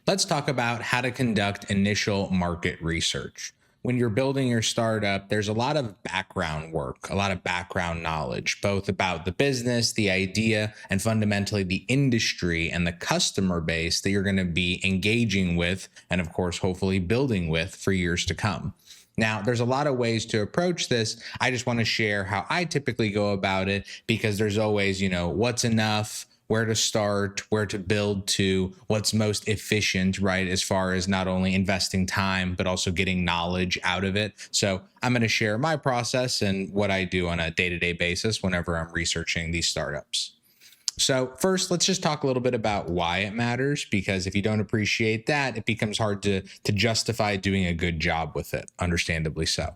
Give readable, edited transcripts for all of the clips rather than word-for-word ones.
Let's talk about how to conduct initial market research. When you're building your startup, there's a lot of background work, a lot of background knowledge, both about the business, the idea, and fundamentally the industry and the customer base that you're going to be engaging with, and of course, hopefully building with for years to come. Now, there's a lot of ways to approach this. I just want to share how I typically go about it because there's always, what's enough, where to start, where to build to, what's most efficient, right? As far as not only investing time, but also getting knowledge out of it. So I'm going to share my process and what I do on a day-to-day basis whenever I'm researching these startups. So first, let's just talk a little bit about why it matters, because if you don't appreciate that, it becomes hard to justify doing a good job with it, understandably so.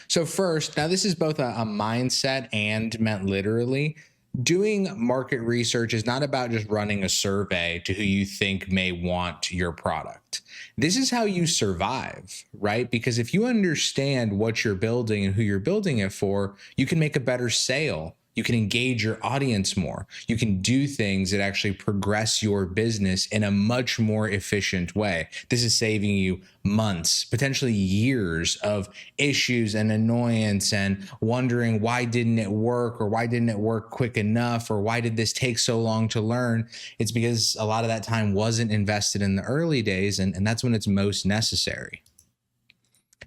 So first, now this is both a mindset and meant literally. Doing market research is not about just running a survey to who you think may want your product. This is how you survive, right? Because if you understand what you're building and who you're building it for, you can make a better sale. You can engage your audience more. You can do things that actually progress your business in a much more efficient way. This is saving you months, potentially years of issues and annoyance and wondering why didn't it work or why didn't it work quick enough or why did this take so long to learn? It's because a lot of that time wasn't invested in the early days, and that's when it's most necessary.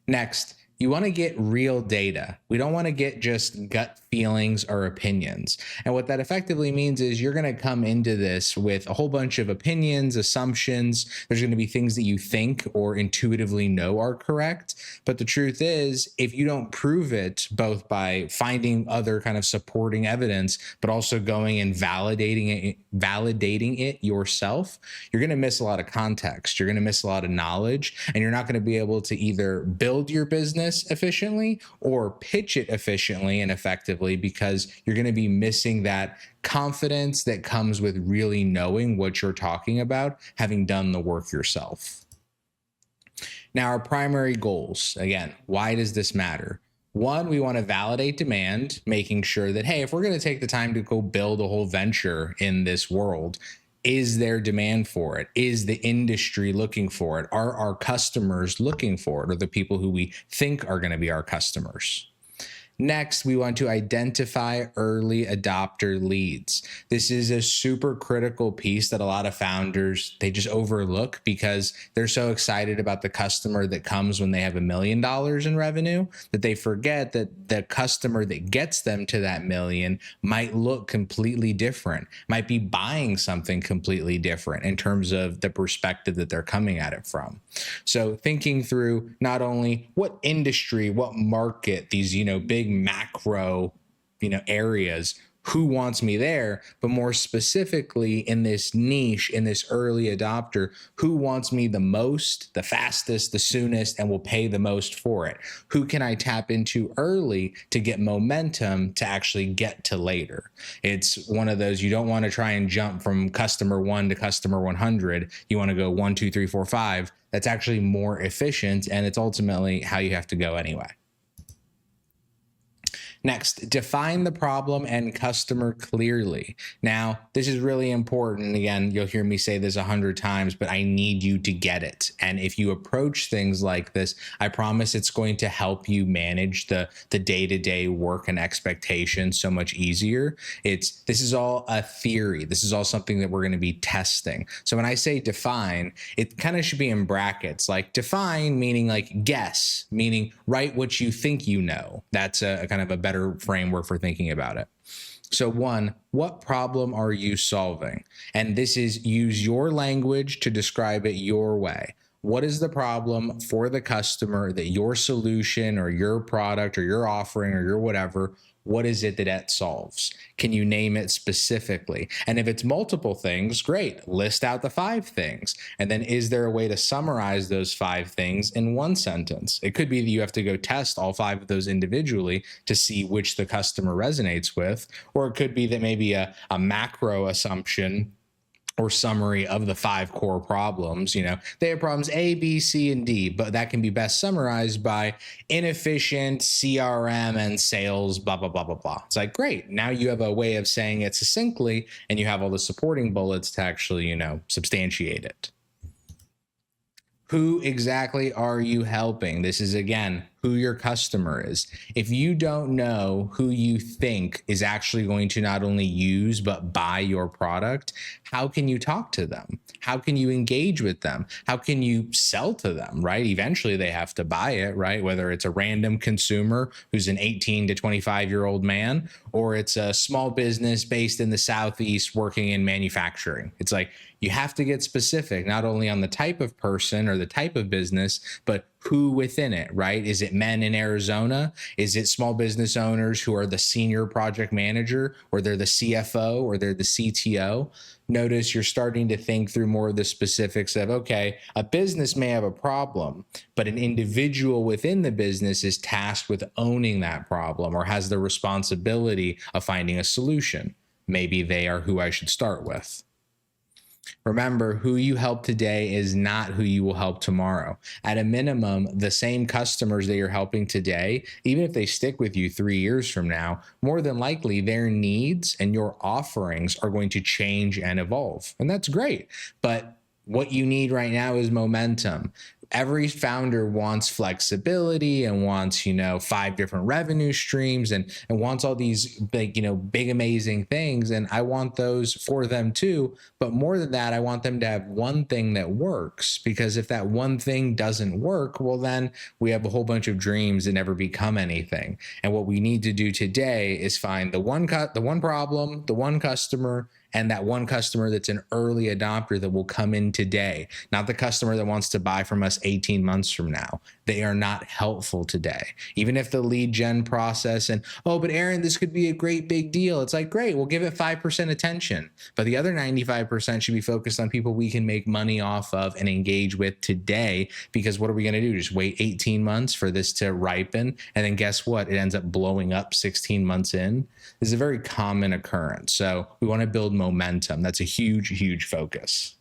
Next, you want to get real data. We don't want to get just gut feelings or opinions. And what that effectively means is you're going to come into this with a whole bunch of opinions, assumptions. There's going to be things that you think or intuitively know are correct. But the truth is, if you don't prove it, both by finding other kind of supporting evidence, but also going and validating it yourself, you're going to miss a lot of context. You're going to miss a lot of knowledge, and you're not going to be able to either build your business efficiently or pitch it efficiently and effectively, because you're going to be missing that confidence that comes with really knowing what you're talking about, having done the work yourself. Now, our primary goals, again, why does this matter? One, we want to validate demand, making sure that, hey, if we're going to take the time to go build a whole venture in this world, is there demand for it? Is the industry looking for it? Are our customers looking for it, or the people who we think are going to be our customers? Next, we want to identify early adopter leads. This is a super critical piece that a lot of founders, they just overlook because they're so excited about the customer that comes when they have $1 million in revenue that they forget that the customer that gets them to that million might look completely different, might be buying something completely different in terms of the perspective that they're coming at it from. So thinking through not only what industry, what market, these, big macro, areas, who wants me there, but more specifically in this niche, in this early adopter, who wants me the most, the fastest, the soonest, and will pay the most for it? Who can I tap into early to get momentum to actually get to later? It's one of those, you don't want to try and jump from customer 1 to customer 100. You want to go 1, 2, 3, 4, 5. That's actually more efficient, and it's ultimately how you have to go anyway. Next, define the problem and customer clearly. Now, this is really important. Again, you'll hear me say this 100 times, but I need you to get it. And if you approach things like this, I promise it's going to help you manage the day-to-day work and expectations so much easier. This is all a theory. This is all something that we're going to be testing. So when I say define, it kind of should be in brackets, like define meaning like guess, meaning write what you think you know. That's a kind of a better framework for thinking about it. So one, what problem are you solving? And this is use your language to describe it your way. What is the problem for the customer that your solution or your product or your offering or your whatever, what is it that it solves? Can you name it specifically? And if it's multiple things, great. List out the 5 things. And then is there a way to summarize those 5 things in one sentence? It could be that you have to go test all 5 of those individually to see which the customer resonates with, or it could be that maybe a macro assumption or summary of the 5 core problems. They have problems A, B, C, and D, but that can be best summarized by inefficient CRM and sales, blah, blah, blah, blah, blah. It's like, great. Now you have a way of saying it succinctly, and you have all the supporting bullets to actually, substantiate it. Who exactly are you helping? This is again who your customer is. If you don't know who you think is actually going to not only use but buy your product, how can you talk to them? How can you engage with them? How can you sell to them, right? Eventually they have to buy it, right? Whether it's a random consumer who's an 18 to 25-year-old man, or it's a small business based in the Southeast working in manufacturing. It's like, you have to get specific, not only on the type of person or the type of business, but who within it, right? Is it men in Arizona? Is it small business owners who are the senior project manager, or they're the CFO, or they're the CTO? Notice you're starting to think through more of the specifics of, okay, a business may have a problem, but an individual within the business is tasked with owning that problem or has the responsibility of finding a solution. Maybe they are who I should start with. Remember, who you help today is not who you will help tomorrow. At a minimum, the same customers that you're helping today, even if they stick with you 3 years from now, more than likely their needs and your offerings are going to change and evolve. And that's great. But what you need right now is momentum. Every founder wants flexibility and wants, 5 different revenue streams and wants all these big, big, amazing things. And I want those for them too. But more than that, I want them to have one thing that works, because if that one thing doesn't work, well, then we have a whole bunch of dreams that never become anything. And what we need to do today is find the one problem, the one customer, and that one customer that's an early adopter that will come in today, not the customer that wants to buy from us 18 months from now. They are not helpful today. Even if the lead gen process and, oh, but Aaron, this could be a great big deal. It's like, great, we'll give it 5% attention. But the other 95% should be focused on people we can make money off of and engage with today. Because what are we going to do? Just wait 18 months for this to ripen? And then guess what? It ends up blowing up 16 months in. This is a very common occurrence. So we want to build momentum. That's a huge, huge focus.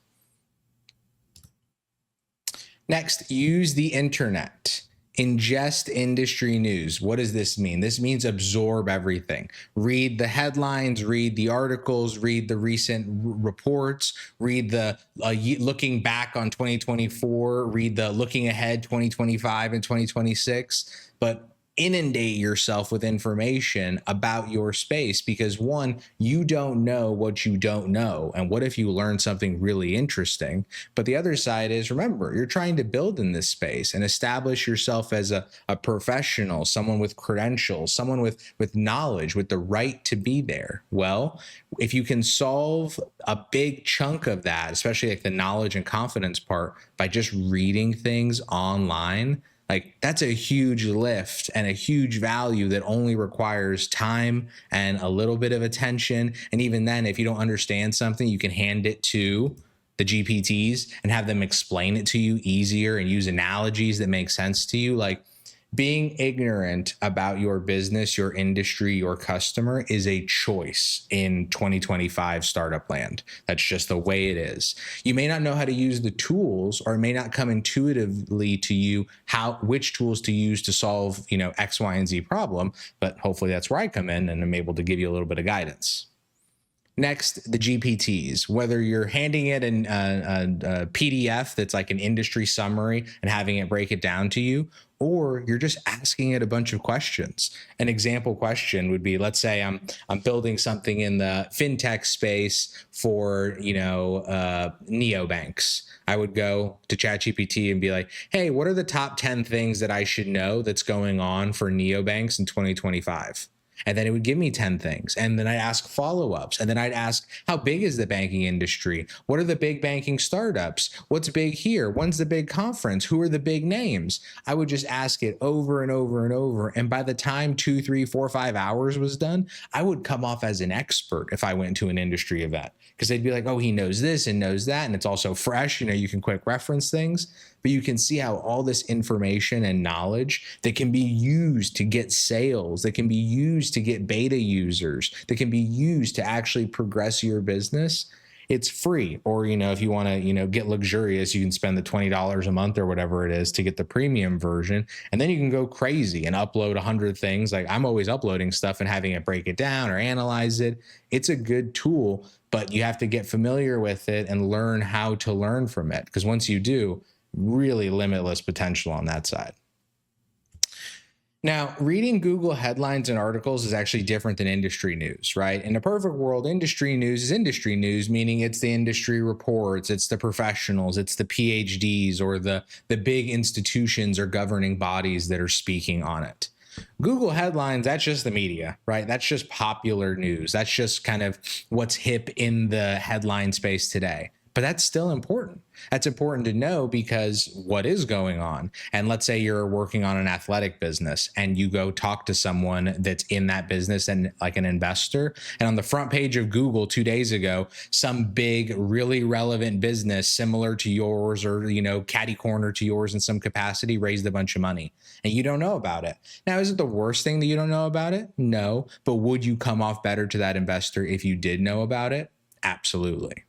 Next, use the internet. Ingest industry news. What does this mean? This means absorb everything. Read the headlines, read the articles, read the recent reports, read the looking back on 2024, read the looking ahead 2025 and 2026. But inundate yourself with information about your space, because one, you don't know what you don't know. And what if you learn something really interesting? But the other side is, remember, you're trying to build in this space and establish yourself as a professional, someone with credentials, someone with knowledge, with the right to be there. Well, if you can solve a big chunk of that, especially like the knowledge and confidence part, by just reading things online, like that's a huge lift and a huge value that only requires time and a little bit of attention. And even then, if you don't understand something, you can hand it to the GPTs and have them explain it to you easier and use analogies that make sense to you. Like, being ignorant about your business, your industry, your customer is a choice in 2025 startup land. That's just the way it is. You may not know how to use the tools, or it may not come intuitively to you which tools to use to solve, X, Y, and Z problem, but hopefully that's where I come in and I'm able to give you a little bit of guidance. Next, the GPTs, whether you're handing it a PDF that's like an industry summary and having it break it down to you, or you're just asking it a bunch of questions. An example question would be, let's say I'm building something in the fintech space for, neobanks. I would go to ChatGPT and be like, hey, what are the top 10 things that I should know that's going on for neobanks in 2025? And then it would give me 10 things. And then I'd ask follow-ups. And then I'd ask, how big is the banking industry? What are the big banking startups? What's big here? When's the big conference? Who are the big names? I would just ask it over and over and over. And by the time 2, 3, 4, 5 hours was done, I would come off as an expert if I went to an industry event. Because they'd be like, oh, he knows this and knows that. And it's also fresh. You can quick reference things. But you can see how all this information and knowledge that can be used to get sales, that can be used to get beta users, that can be used to actually progress your business, it's free. Or, if you want to, get luxurious, you can spend the $20 a month or whatever it is to get the premium version. And then you can go crazy and upload 100 things. Like, I'm always uploading stuff and having it break it down or analyze it. It's a good tool, but you have to get familiar with it and learn how to learn from it. Because once you do, really limitless potential on that side. Now, reading Google headlines and articles is actually different than industry news, right? In a perfect world, industry news is industry news, meaning it's the industry reports, it's the professionals, it's the PhDs or the big institutions or governing bodies that are speaking on it. Google headlines, that's just the media, right? That's just popular news. That's just kind of what's hip in the headline space today. But that's still important. That's important to know because what is going on? And let's say you're working on an athletic business and you go talk to someone that's in that business and like an investor. And on the front page of Google 2 days ago, some big, really relevant business similar to yours or, catty corner to yours in some capacity raised a bunch of money and you don't know about it. Now, is it the worst thing that you don't know about it? No. But would you come off better to that investor if you did know about it? Absolutely.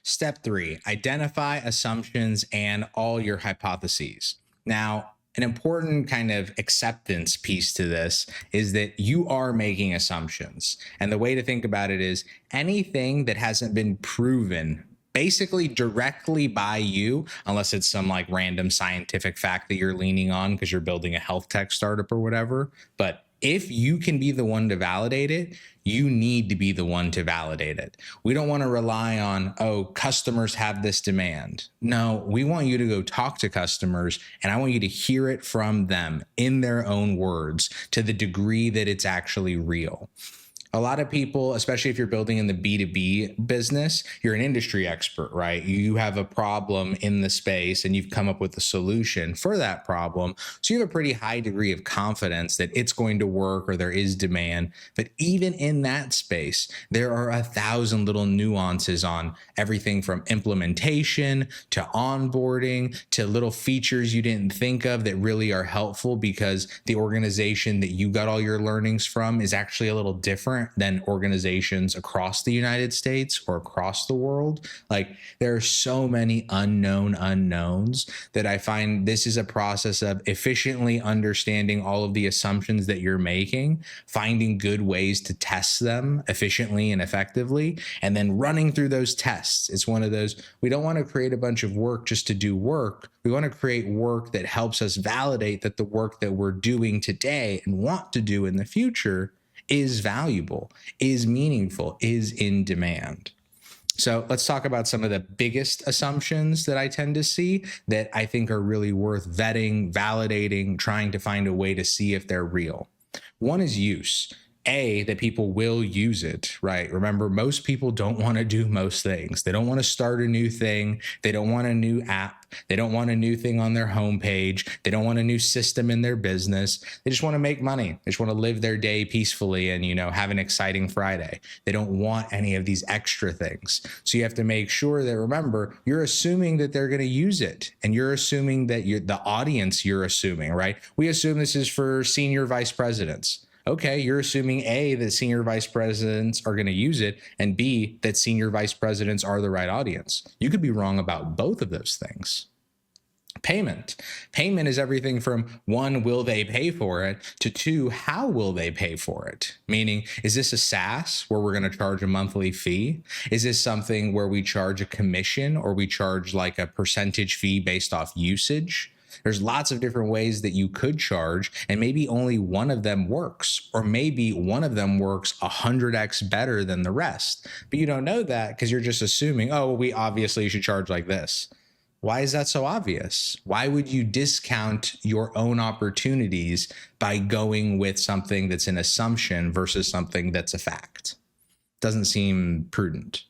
Step 3, identify assumptions and all your hypotheses. Now, an important kind of acceptance piece to this is that you are making assumptions. And the way to think about it is anything that hasn't been proven basically directly by you, unless it's some like random scientific fact that you're leaning on because you're building a health tech startup or whatever. But if you can be the one to validate it, you need to be the one to validate it. We don't want to rely on, customers have this demand. No, we want you to go talk to customers and I want you to hear it from them in their own words to the degree that it's actually real. A lot of people, especially if you're building in the B2B business, you're an industry expert, right? You have a problem in the space and you've come up with a solution for that problem. So you have a pretty high degree of confidence that it's going to work or there is demand. But even in that space, there are 1,000 little nuances on everything from implementation to onboarding to little features you didn't think of that really are helpful because the organization that you got all your learnings from is actually a little different than organizations across the United States or across the world. Like there are so many unknown unknowns that I find this is a process of efficiently understanding all of the assumptions that you're making, finding good ways to test them efficiently and effectively, and then running through those tests. It's one of those, we don't want to create a bunch of work just to do work. We want to create work that helps us validate that the work that we're doing today and want to do in the future is valuable, is meaningful, is in demand. So let's talk about some of the biggest assumptions that I tend to see that I think are really worth vetting, validating, trying to find a way to see if they're real. One is use. That people will use it, right? Remember, most people don't want to do most things. They don't want to start a new thing. They don't want a new app. They don't want a new thing on their homepage. They don't want a new system in their business. They just want to make money. They just want to live their day peacefully and, have an exciting Friday. They don't want any of these extra things. So you have to make sure that, remember, you're assuming that they're going to use it. And you're assuming that the audience you're assuming, right? We assume this is for senior vice presidents. Okay, you're assuming A, that senior vice presidents are going to use it, and B, that senior vice presidents are the right audience. You could be wrong about both of those things. Payment. Payment is everything from 1, will they pay for it, to 2, how will they pay for it? Meaning, is this a SaaS where we're going to charge a monthly fee? Is this something where we charge a commission or we charge like a percentage fee based off usage? There's lots of different ways that you could charge, and maybe only one of them works, or maybe one of them works 100x better than the rest. But you don't know that because you're just assuming, we obviously should charge like this. Why is that so obvious? Why would you discount your own opportunities by going with something that's an assumption versus something that's a fact? Doesn't seem prudent.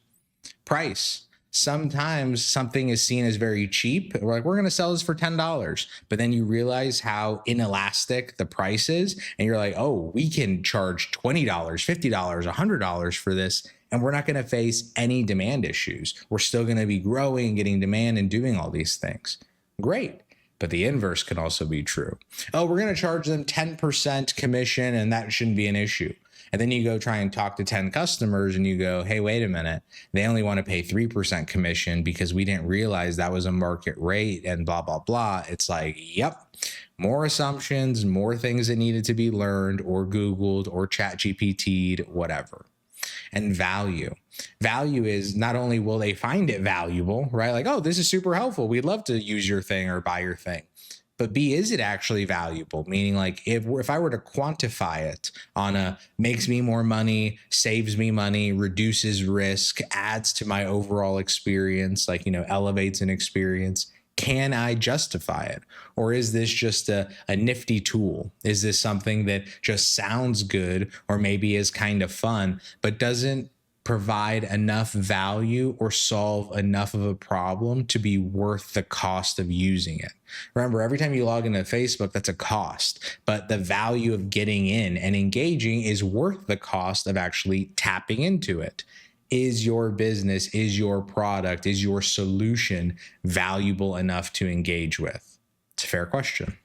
Price. Sometimes something is seen as very cheap. We're going to sell this for $10, but then you realize how inelastic the price is. And you're like, we can charge $20, $50, $100 for this. And we're not going to face any demand issues. We're still going to be growing, getting demand and doing all these things. Great. But the inverse can also be true. We're going to charge them 10% commission and that shouldn't be an issue. And then you go try and talk to 10 customers and you go, hey, wait a minute. They only want to pay 3% commission because we didn't realize that was a market rate and blah, blah, blah. It's like, yep, more assumptions, more things that needed to be learned or Googled or chat GPT'd, whatever. and value. Value is not only will they find it valuable, right? Like, oh, this is super helpful. We'd love to use your thing or buy your thing. But B, is it actually valuable? Meaning, like, if I were to quantify it on a makes me more money, saves me money, reduces risk, adds to my overall experience, like, elevates an experience, can I justify it? Or is this just a nifty tool? Is this something that just sounds good or maybe is kind of fun, but doesn't provide enough value or solve enough of a problem to be worth the cost of using it? Remember, every time you log into Facebook, that's a cost, but the value of getting in and engaging is worth the cost of actually tapping into it. Is your business, is your product, is your solution valuable enough to engage with? It's a fair question.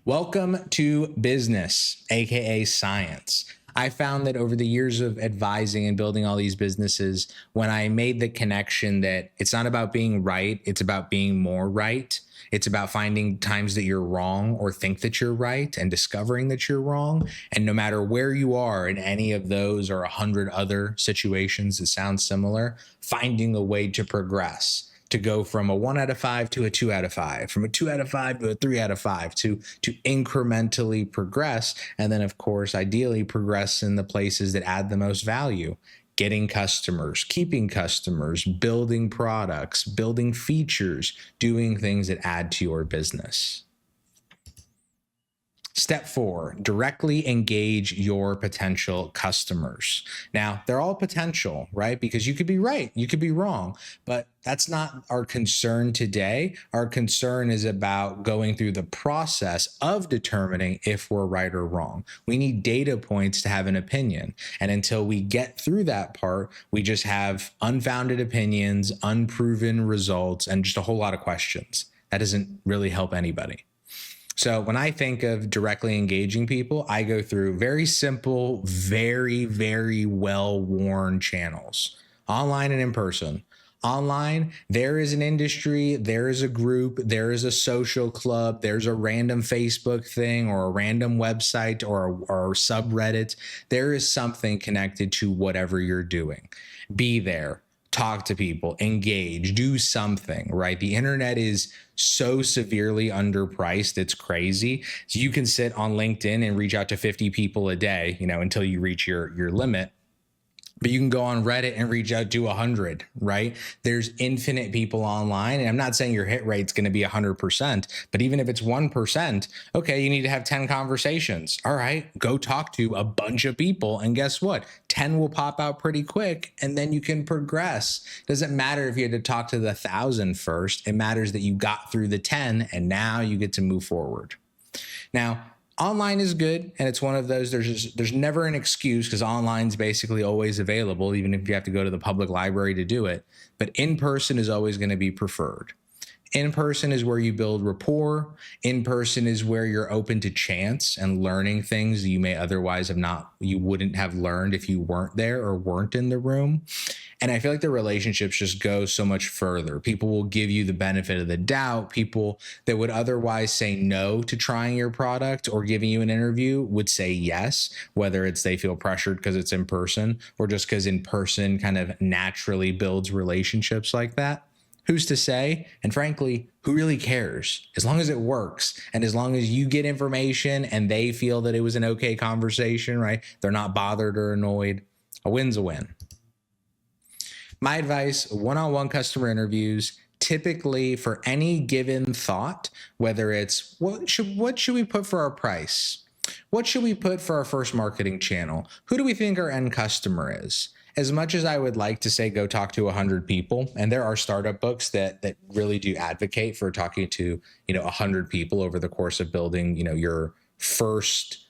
Welcome to business, aka science. I found that over the years of advising and building all these businesses, when I made the connection that it's not about being right, it's about being more right. It's about finding times that you're wrong or think that you're right and discovering that you're wrong. And no matter where you are in any of those or 100 other situations that sound similar, finding a way to progress, to go from a 1 out of 5 to a 2 out of 5, from a 2 out of 5 to a 3 out of 5, to incrementally progress. And then, of course, ideally progress in the places that add the most value. Getting customers, keeping customers, building products, building features, doing things that add to your business. Step 4, directly engage your potential customers. Now, they're all potential, right? Because you could be right, you could be wrong, but that's not our concern today. Our concern is about going through the process of determining if we're right or wrong. We need data points to have an opinion. And until we get through that part, we just have unfounded opinions, unproven results, and just a whole lot of questions. That doesn't really help anybody. So when I think of directly engaging people, I go through very simple, very, very well-worn channels, online and in person. Online, there is an industry, there is a group, there is a social club, there's a random Facebook thing or a random website or subreddit. There is something connected to whatever you're doing. Be there. Talk to people, engage, do something, right? The internet is so severely underpriced, it's crazy. So you can sit on LinkedIn and reach out to 50 people a day, until you reach your limit. But you can go on Reddit and reach out to 100, right? There's infinite people online. And I'm not saying your hit rate's going to be 100%, but even if it's 1%, okay, you need to have 10 conversations. All right, go talk to a bunch of people. And guess what? 10 will pop out pretty quick, and then you can progress. Doesn't matter if you had to talk to the 1,000 first. It matters that you got through the 10, and now you get to move forward. Now, online is good, and it's one of those, there's never an excuse because online's basically always available, even if you have to go to the public library to do it. But in person is always going to be preferred. In person is where you build rapport. In person is where you're open to chance and learning things you may otherwise you wouldn't have learned if you weren't there or weren't in the room. And I feel like the relationships just go so much further. People will give you the benefit of the doubt. People that would otherwise say no to trying your product or giving you an interview would say yes, whether it's they feel pressured because it's in person or just because in person kind of naturally builds relationships like that. Who's to say? And frankly, who really cares? As long as it works and as long as you get information and they feel that it was an okay conversation, right? They're not bothered or annoyed. A win's a win. My advice, one-on-one customer interviews, typically for any given thought, whether it's what should we put for our price? What should we put for our first marketing channel? Who do we think our end customer is? As much as I would like to say go talk to 100 people, and there are startup books that really do advocate for talking to 100 people over the course of building your first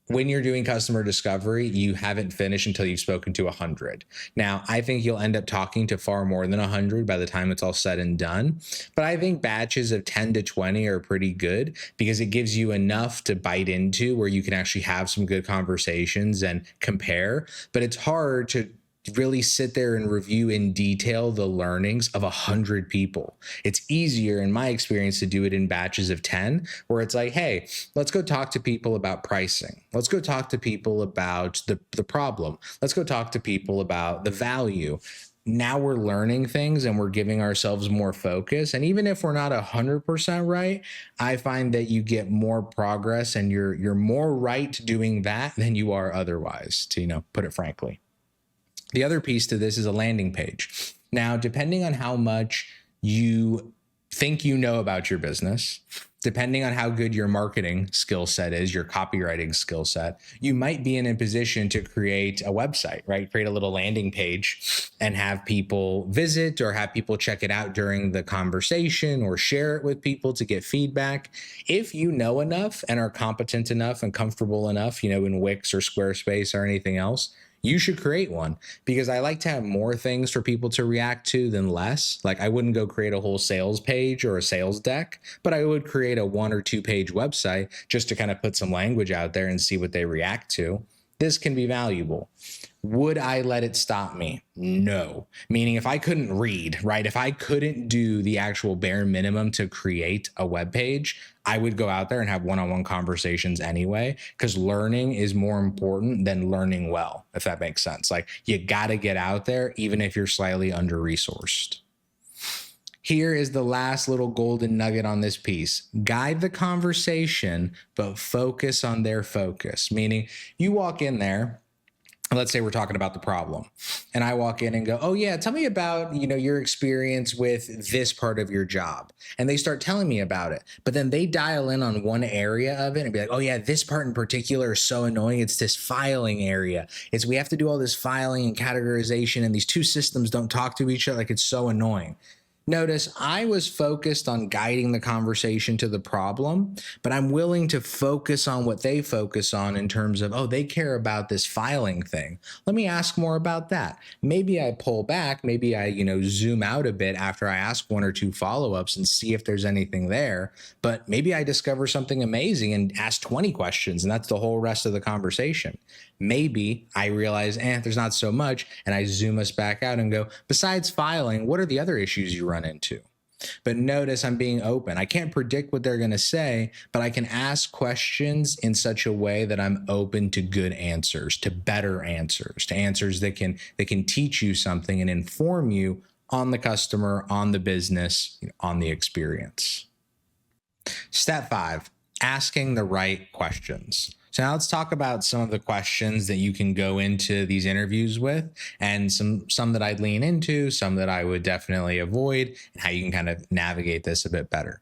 when you're doing customer discovery, you haven't finished until you've spoken to 100. Now, I think you'll end up talking to far more than 100 by the time it's all said and done. But I think batches of 10 to 20 are pretty good because it gives you enough to bite into where you can actually have some good conversations and compare. But it's hard to really sit there and review in detail the learnings of 100 people. It's easier in my experience to do it in batches of 10, where it's like, hey, let's go talk to people about pricing. Let's go talk to people about the problem. Let's go talk to people about the value. Now we're learning things and we're giving ourselves more focus. And even if we're not 100% right, I find that you get more progress and you're more right doing that than you are otherwise, to put it frankly. The other piece to this is a landing page. Now, depending on how much you think you know about your business, depending on how good your marketing skill set is, your copywriting skill set, you might be in a position to create a website, right? Create a little landing page and have people visit or have people check it out during the conversation or share it with people to get feedback. If you know enough and are competent enough and comfortable enough, in Wix or Squarespace or anything else, you should create one, because I like to have more things for people to react to than less. Like, I wouldn't go create a whole sales page or a sales deck, but I would create a 1 or 2 page website just to kind of put some language out there and see what they react to. This can be valuable. Would I let it stop me? No. Meaning, if I couldn't read, right? If I couldn't do the actual bare minimum to create a web page, I would go out there and have one-on-one conversations anyway, because learning is more important than learning well, if that makes sense. Like, you got to get out there, even if you're slightly under-resourced. Here is the last little golden nugget on this piece. Guide the conversation, but focus on their focus. Meaning, you walk in there, let's say we're talking about the problem, and I walk in and go, oh yeah, tell me about, your experience with this part of your job. And they start telling me about it, but then they dial in on one area of it and be like, oh yeah, this part in particular is so annoying. It's this filing area. We have to do all this filing and categorization, and these two systems don't talk to each other. Like, it's so annoying. Notice I was focused on guiding the conversation to the problem, but I'm willing to focus on what they focus on in terms of, oh, they care about this filing thing. Let me ask more about that. Maybe I pull back, maybe I, zoom out a bit after I ask 1 or 2 follow-ups and see if there's anything there. But maybe I discover something amazing and ask 20 questions, and that's the whole rest of the conversation. Maybe I realize, there's not so much, and I zoom us back out and go, besides filing, what are the other issues you run into? But notice I'm being open. I can't predict what they're going to say, but I can ask questions in such a way that I'm open to good answers, to better answers, to answers that can teach you something and inform you on the customer, on the business, on the experience. Step 5, asking the right questions. So now let's talk about some of the questions that you can go into these interviews with, and some that I'd lean into, some that I would definitely avoid, and how you can kind of navigate this a bit better.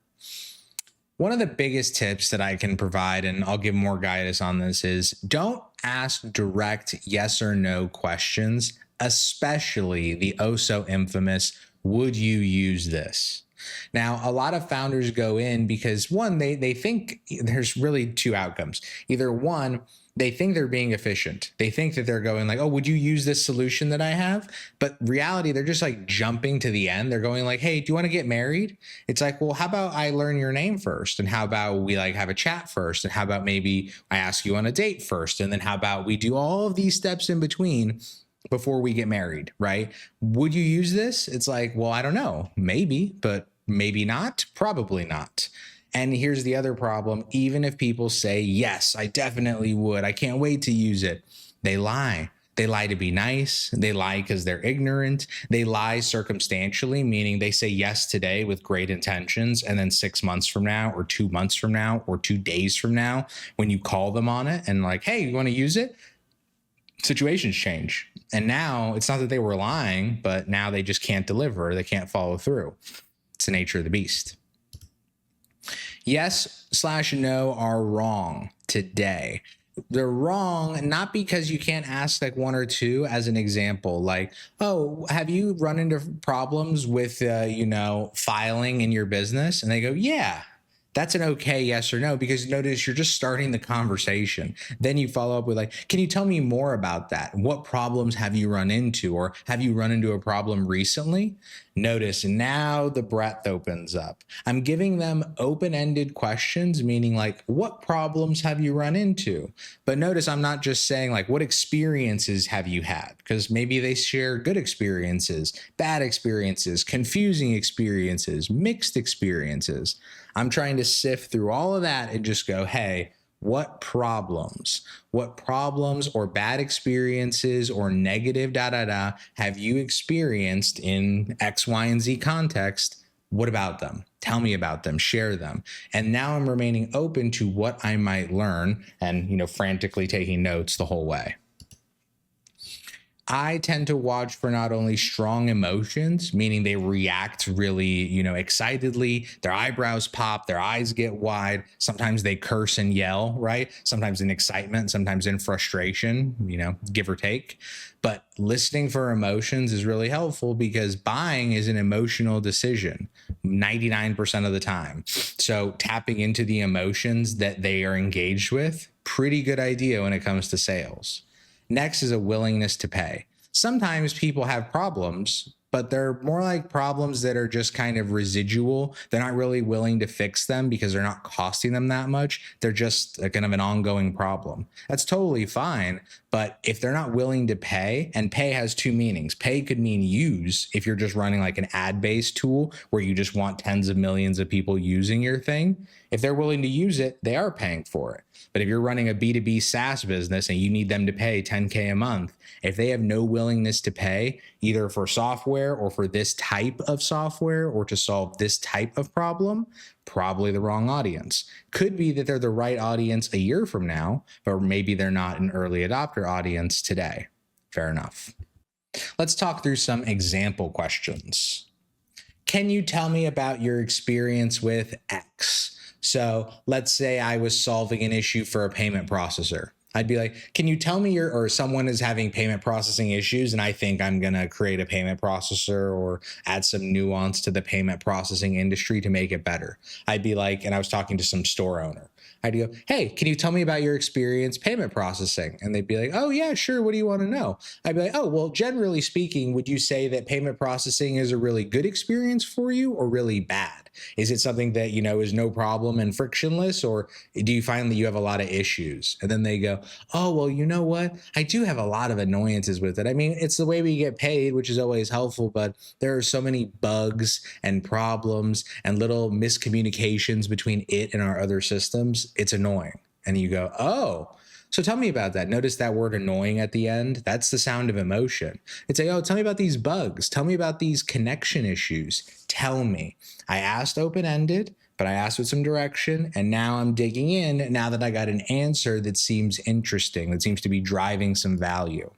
One of the biggest tips that I can provide, and I'll give more guidance on this, is don't ask direct yes or no questions, especially the oh so infamous, would you use this? Now, a lot of founders go in because, one, they think there's really 2 outcomes. Either one, they think they're being efficient. They think that they're going like, oh, would you use this solution that I have? But reality, they're just like jumping to the end. They're going like, hey, do you want to get married? It's like, well, how about I learn your name first? And how about we have a chat first? And how about maybe I ask you on a date first? And then how about we do all of these steps in between before we get married, right? Would you use this? It's like, well, I don't know. Maybe, but maybe not, probably not. And here's the other problem. Even if people say, yes, I definitely would, I can't wait to use it, they lie. They lie to be nice. They lie because they're ignorant. They lie circumstantially, meaning they say yes today with great intentions, and then 6 months from now or 2 months from now or 2 days from now, when you call them on it and like, hey, you want to use it? Situations change. And now it's not that they were lying, but now they just can't deliver. They can't follow through. It's the nature of the beast. Yes/no are wrong today. They're wrong not because you can't ask like 1 or 2 as an example, like, oh, have you run into problems with, filing in your business? And they go, yeah. That's an okay yes or no, because notice you're just starting the conversation. Then you follow up with like, can you tell me more about that? What problems have you run into, or have you run into a problem recently? Notice now the breadth opens up. I'm giving them open-ended questions, meaning like, what problems have you run into? But notice I'm not just saying like, what experiences have you had? Because maybe they share good experiences, bad experiences, confusing experiences, mixed experiences. I'm trying to sift through all of that and just go, hey, what problems or bad experiences or negative have you experienced in X, Y, and Z context? What about them? Tell me about them, share them. And now I'm remaining open to what I might learn and, frantically taking notes the whole way. I tend to watch for not only strong emotions, meaning they react really, excitedly, their eyebrows pop, their eyes get wide. Sometimes they curse and yell, right? Sometimes in excitement, sometimes in frustration, give or take. But listening for emotions is really helpful because buying is an emotional decision 99% of the time. So tapping into the emotions that they are engaged with, pretty good idea when it comes to sales. Next is a willingness to pay. Sometimes people have problems, but they're more like problems that are just kind of residual. They're not really willing to fix them because they're not costing them that much. They're just kind of an ongoing problem. That's totally fine. But if they're not willing to pay, and pay has two meanings. Pay could mean use if you're just running like an ad-based tool where you just want tens of millions of people using your thing. If they're willing to use it, they are paying for it. But if you're running a B2B SaaS business and you need them to pay $10K a month, if they have no willingness to pay either for software or for this type of software or to solve this type of problem, probably the wrong audience. Could be that they're the right audience a year from now, but maybe they're not an early adopter audience today. Fair enough. Let's talk through some example questions. Can you tell me about your experience with X? So let's say I was solving an issue for a payment processor. I'd be like, can you tell me or someone is having payment processing issues and I think I'm going to create a payment processor or add some nuance to the payment processing industry to make it better. I'd be like, and I was talking to some store owner. I'd go, hey, can you tell me about your experience payment processing? And they'd be like, oh yeah, sure. What do you want to know? I'd be like, oh, well, generally speaking, would you say that payment processing is a really good experience for you or really bad? Is it something that, is no problem and frictionless, or do you find that you have a lot of issues? And then they go, oh, well, you know what? I do have a lot of annoyances with it. I mean, it's the way we get paid, which is always helpful, but there are so many bugs and problems and little miscommunications between it and our other systems. It's annoying. And you go, oh, so tell me about that. Notice that word annoying at the end. That's the sound of emotion. It's like, oh, tell me about these bugs. Tell me about these connection issues. Tell me. I asked open-ended, but I asked with some direction. And now I'm digging in now that I got an answer that seems interesting, that seems to be driving some value.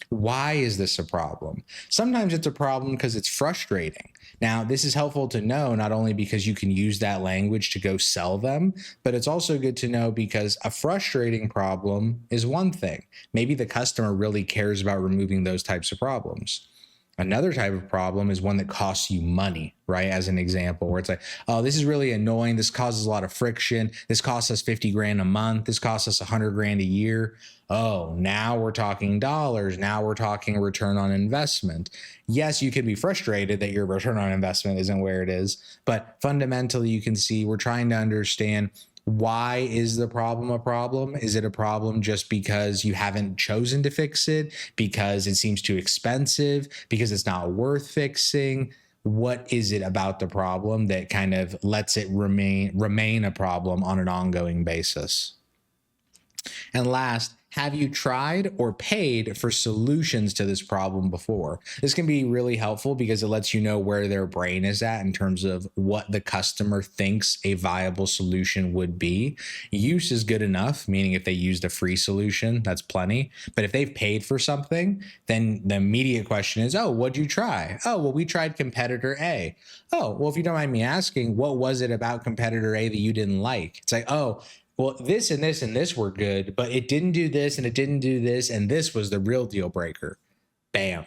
Why is this a problem? Sometimes it's a problem because it's frustrating. Now, this is helpful to know not only because you can use that language to go sell them, but it's also good to know because a frustrating problem is one thing. Maybe the customer really cares about removing those types of problems. Another type of problem is one that costs you money, right? As an example, where it's like, oh, this is really annoying. This causes a lot of friction. This costs us 50 grand a month. This costs us 100 grand a year. Oh, now we're talking dollars. Now we're talking return on investment. Yes, you can be frustrated that your return on investment isn't where it is, but fundamentally you can see we're trying to understand, why is the problem a problem? Is it a problem just because you haven't chosen to fix it? Because it seems too expensive? Because it's not worth fixing? What is it about the problem that kind of lets it remain a problem on an ongoing basis? And last, have you tried or paid for solutions to this problem before? This can be really helpful because it lets you know where their brain is at in terms of what the customer thinks a viable solution would be. Use is good enough, meaning if they used a free solution, that's plenty. But if they've paid for something, then the immediate question is, oh, what'd you try? Oh, well, we tried competitor A. Oh, well, if you don't mind me asking, what was it about competitor A that you didn't like? It's like, oh, well, this and this and this were good, but it didn't do this and it didn't do this, and this was the real deal breaker. Bam.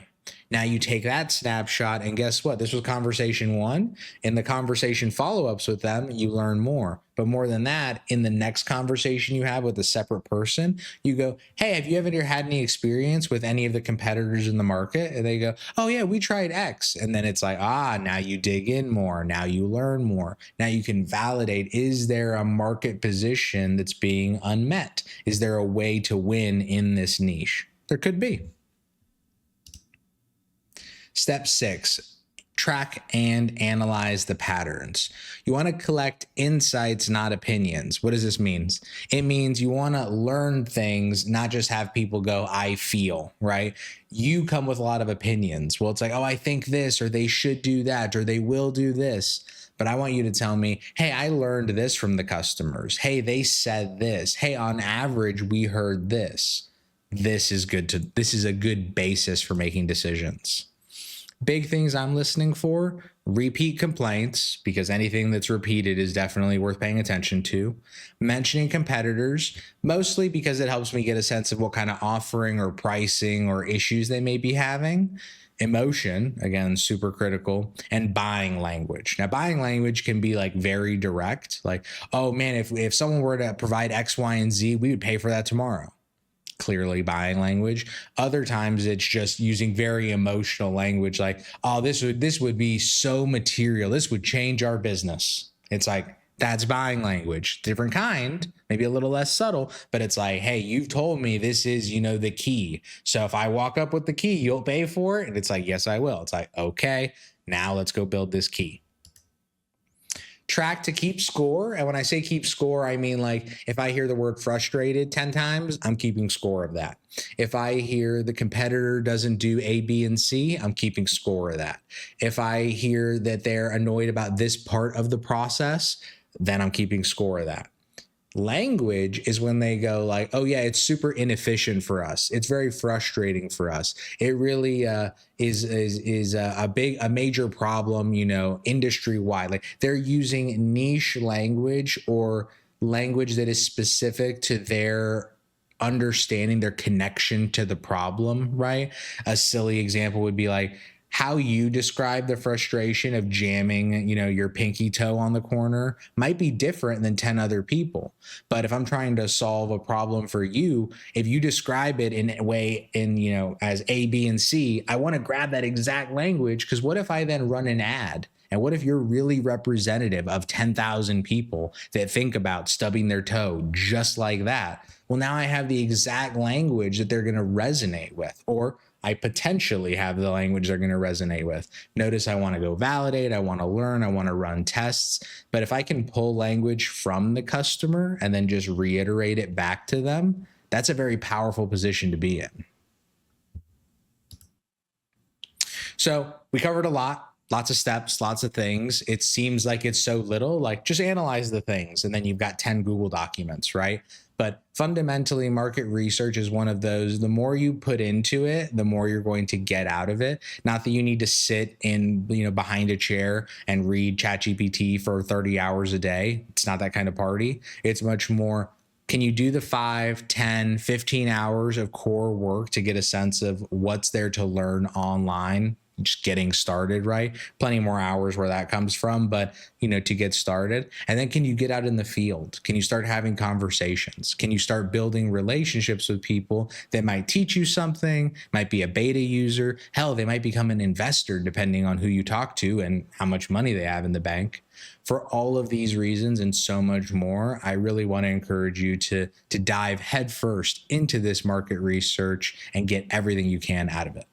Now you take that snapshot, and guess what? This was conversation one. In the conversation follow-ups with them, you learn more. But more than that, in the next conversation you have with a separate person, you go, hey, have you ever had any experience with any of the competitors in the market? And they go, oh yeah, we tried X. And then it's like, now you dig in more. Now you learn more. Now you can validate, is there a market position that's being unmet? Is there a way to win in this niche? There could be. Step 6, track and analyze the patterns. You want to collect insights, not opinions. What does this mean? It means you want to learn things, not just have people go, I feel, right? You come with a lot of opinions. Well, it's like, oh, I think this, or they should do that, or they will do this. But I want you to tell me, hey, I learned this from the customers. Hey, they said this. Hey, on average, we heard this. This is a good basis for making decisions. Big things I'm listening for: repeat complaints, because anything that's repeated is definitely worth paying attention to. Mentioning competitors, mostly because it helps me get a sense of what kind of offering or pricing or issues they may be having. Emotion, again, super critical. And buying language. Now, buying language can be like very direct, like, oh man, if someone were to provide X, Y, and Z, we would pay for that tomorrow. Clearly buying language. Other times it's just using very emotional language, like, oh, this would be so material, this would change our business. It's like, that's buying language. Different kind, maybe a little less subtle, but it's like, hey, you've told me this is, the key. So if I walk up with the key, you'll pay for it. And it's like, yes, I will. It's like, okay, now let's go build this key. Track to keep score. And when I say keep score, I mean, like, if I hear the word frustrated 10 times, I'm keeping score of that. If I hear the competitor doesn't do A, B, and C, I'm keeping score of that. If I hear that they're annoyed about this part of the process, then I'm keeping score of that. Language is when they go like, oh yeah, it's super inefficient for us. It's very frustrating for us. It really is a major problem, industry wide. Like, they're using niche language or language that is specific to their understanding, their connection to the problem, right? A silly example would be like, how you describe the frustration of jamming, your pinky toe on the corner might be different than 10 other people. But if I'm trying to solve a problem for you, if you describe it in a way as A, B, and C, I want to grab that exact language, because what if I then run an ad? And what if you're really representative of 10,000 people that think about stubbing their toe just like that? Well, now I have the exact language that they're going to resonate with, or I potentially have the language they're going to resonate with. Notice I want to go validate, I want to learn, I want to run tests. But if I can pull language from the customer and then just reiterate it back to them, that's a very powerful position to be in. So we covered a lot. Lots of steps, lots of things. It seems like it's so little, like just analyze the things and then you've got 10 Google documents, right? But fundamentally, market research is one of those. The more you put into it, the more you're going to get out of it. Not that you need to sit in, behind a chair and read ChatGPT for 30 hours a day. It's not that kind of party. It's much more, can you do the 5, 10, 15 hours of core work to get a sense of what's there to learn online? Just getting started, right? Plenty more hours where that comes from, but to get started. And then can you get out in the field? Can you start having conversations? Can you start building relationships with people that might teach you something, might be a beta user? Hell, they might become an investor depending on who you talk to and how much money they have in the bank. For all of these reasons and so much more, I really want to encourage you to dive headfirst into this market research and get everything you can out of it.